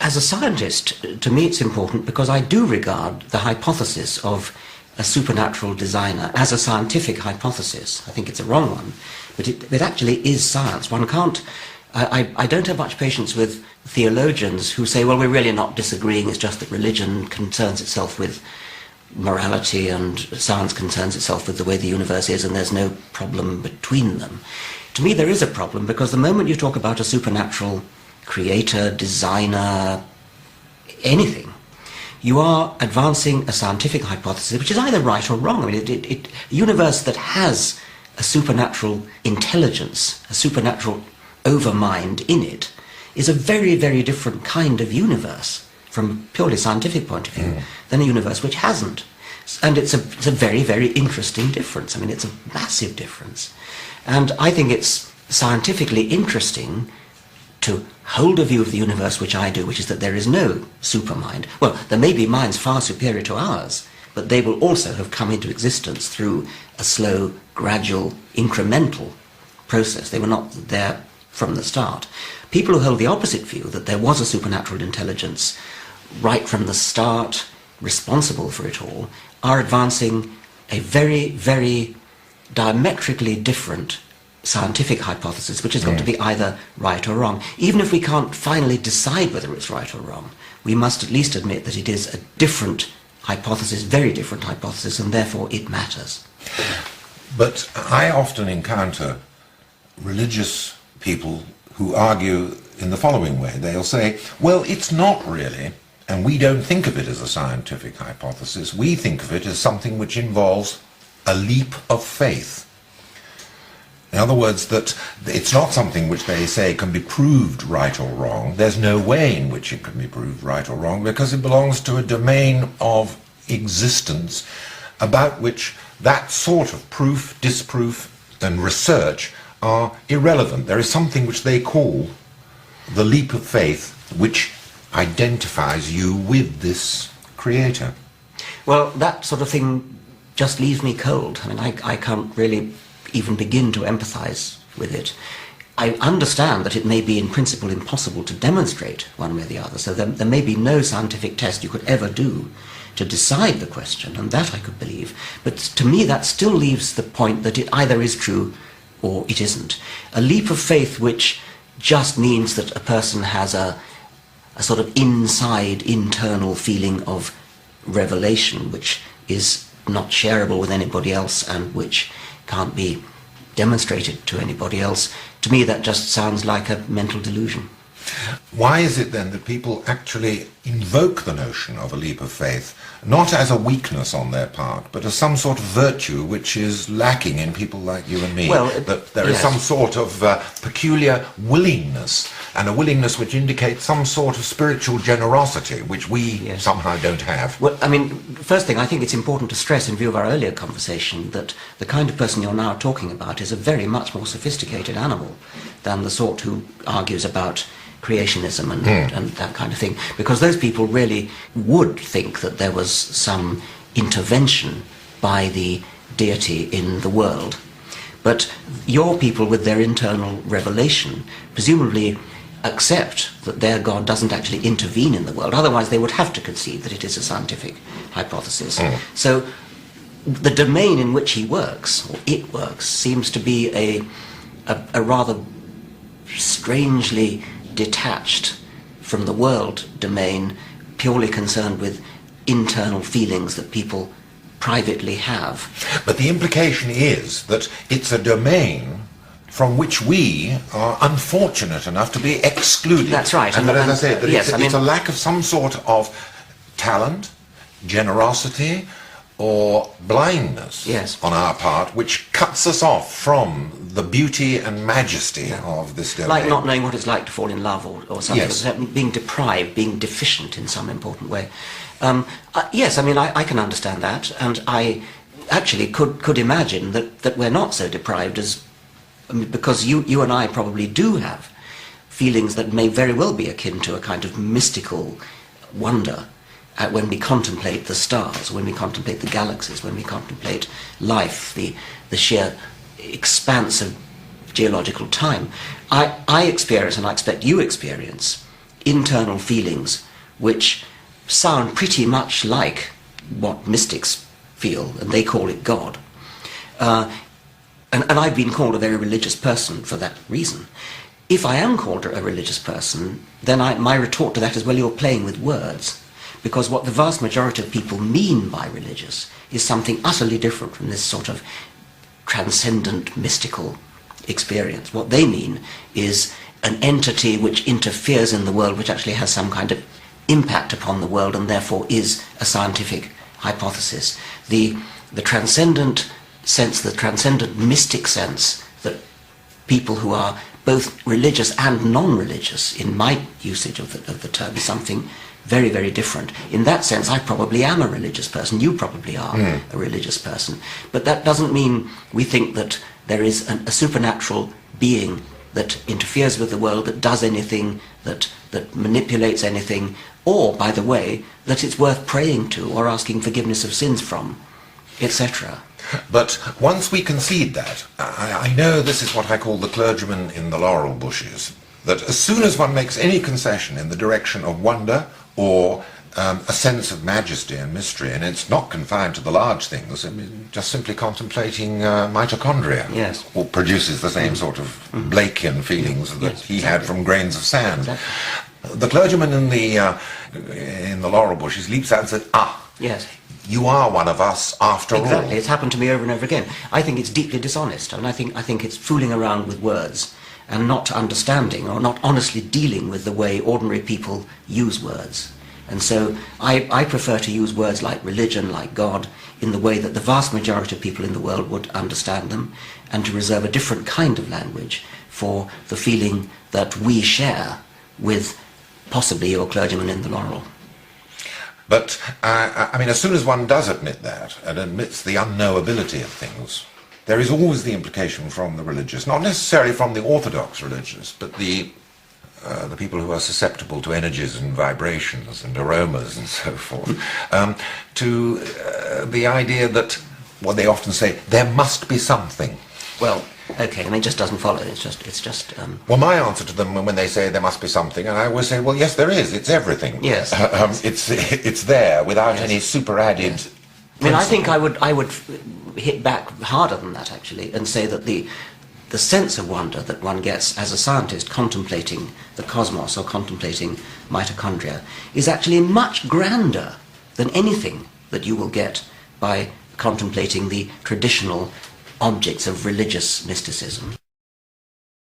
as a scientist, to me it's important because I do regard the hypothesis of a supernatural designer as a scientific hypothesis. I think it's a wrong one, but it actually is science. One can't... I don't have much patience with theologians who say, well, we're really not disagreeing, it's just that religion concerns itself with morality and science concerns itself with the way the universe is, and there's no problem between them. To me, there is a problem, because the moment you talk about a supernatural creator, designer, anything, you are advancing a scientific hypothesis, which is either right or wrong. I mean, a universe that has a supernatural intelligence, a supernatural overmind in it, is a very, very different kind of universe from a purely scientific point of view than a universe which hasn't. And it's a very, very interesting difference. I mean, it's a massive difference. And I think it's scientifically interesting to hold a view of the universe which I do, which is that there is no supermind. Well, there may be minds far superior to ours, but they will also have come into existence through a slow, gradual, incremental process. They were not there from the start. People who hold the opposite view, that there was a supernatural intelligence right from the start, responsible for it all, are advancing a very, very diametrically different scientific hypothesis, which has got to be either right or wrong. Even if we can't finally decide whether it's right or wrong, we must at least admit that it is a different hypothesis, very different hypothesis, and therefore it matters. But I often encounter religious people who argue in the following way. They'll say, well, it's not really, and we don't think of it as a scientific hypothesis. We think of it as something which involves a leap of faith. In other words, that it's not something which they say can be proved right or wrong. There's no way in which it can be proved right or wrong, because it belongs to a domain of existence about which that sort of proof, disproof, and research are irrelevant. There is something which they call the leap of faith, which identifies you with this creator. Well, that sort of thing just leaves me cold. I mean, I can't really even begin to empathize with it. I understand that it may be in principle impossible to demonstrate one way or the other, so there may be no scientific test you could ever do to decide the question, and that I could believe. But to me that still leaves the point that it either is true or it isn't. A leap of faith which just means that a person has a sort of inside, internal feeling of revelation which is not shareable with anybody else and which can't be demonstrated to anybody else. To me that just sounds like a mental delusion. Why is it then that people actually invoke the notion of a leap of faith, not as a weakness on their part, but as some sort of virtue which is lacking in people like you and me? Well, that there is some sort of peculiar willingness, and a willingness which indicates some sort of spiritual generosity, which we somehow don't have. Well, I mean, first thing, I think it's important to stress, in view of our earlier conversation, that the kind of person you're now talking about is a very much more sophisticated animal than the sort who argues about creationism and that kind of thing, because those people really would think that there was some intervention by the deity in the world. But your people, with their internal revelation, presumably accept that their God doesn't actually intervene in the world, otherwise they would have to concede that it is a scientific hypothesis. So the domain in which he works, or it works, seems to be a rather strangely detached from the world domain, purely concerned with internal feelings that people privately have. But the implication is that it's a domain from which we are unfortunate enough to be excluded. That's right. And that, as I said, that it's a lack of some sort of talent, generosity, or blindness on our part, which cuts us off from the beauty and majesty of this domain. Like not knowing what it's like to fall in love or something, being deprived, being deficient in some important way. Yes, I mean, I can understand that, and I actually could imagine that we're not so deprived as, because you and I probably do have feelings that may very well be akin to a kind of mystical wonder when we contemplate the stars, when we contemplate the galaxies, when we contemplate life, the sheer expanse of geological time. I experience, and I expect you experience, internal feelings which sound pretty much like what mystics feel, and they call it God. And I've been called a very religious person for that reason. If I am called a religious person, then my retort to that is, well, you're playing with words. Because what the vast majority of people mean by religious is something utterly different from this sort of transcendent, mystical experience. What they mean is an entity which interferes in the world, which actually has some kind of impact upon the world and therefore is a scientific hypothesis. The transcendent sense, the transcendent mystic sense that people who are both religious and non-religious, in my usage of the term, is something very, very different. In that sense, I probably am a religious person. You probably are a religious person. But that doesn't mean we think that there is a supernatural being that interferes with the world, that does anything, that manipulates anything, or, by the way, that it's worth praying to or asking forgiveness of sins from, etc. But once we concede that, I know this is what I call the clergyman in the laurel bushes, that as soon as one makes any concession in the direction of wonder or a sense of majesty and mystery, and it's not confined to the large things, I mean, just simply contemplating mitochondria, yes, or produces the same sort of Blakean feelings that he had from grains of sand. Exactly. The clergyman in the laurel bushes leaps out and says, yes, you are one of us after all. Exactly. It's happened to me over and over again. I think it's deeply dishonest, and I think it's fooling around with words and not understanding or not honestly dealing with the way ordinary people use words. And so I prefer to use words like religion, like God, in the way that the vast majority of people in the world would understand them, and to reserve a different kind of language for the feeling that we share with possibly your clergyman in the laurel. But, I mean, as soon as one does admit that, and admits the unknowability of things, there is always the implication from the religious, not necessarily from the orthodox religious, but the people who are susceptible to energies and vibrations and aromas and so forth, to the idea that, what they often say, there must be something. Well, okay, I mean, it just doesn't follow. It's just. Well, my answer to them when they say there must be something, and I always say, well, yes, there is. It's everything. Yes. It's there without any super added. Yes. I mean, I think I would hit back harder than that, actually, and say that the sense of wonder that one gets as a scientist contemplating the cosmos or contemplating mitochondria is actually much grander than anything that you will get by contemplating the traditional objects of religious mysticism.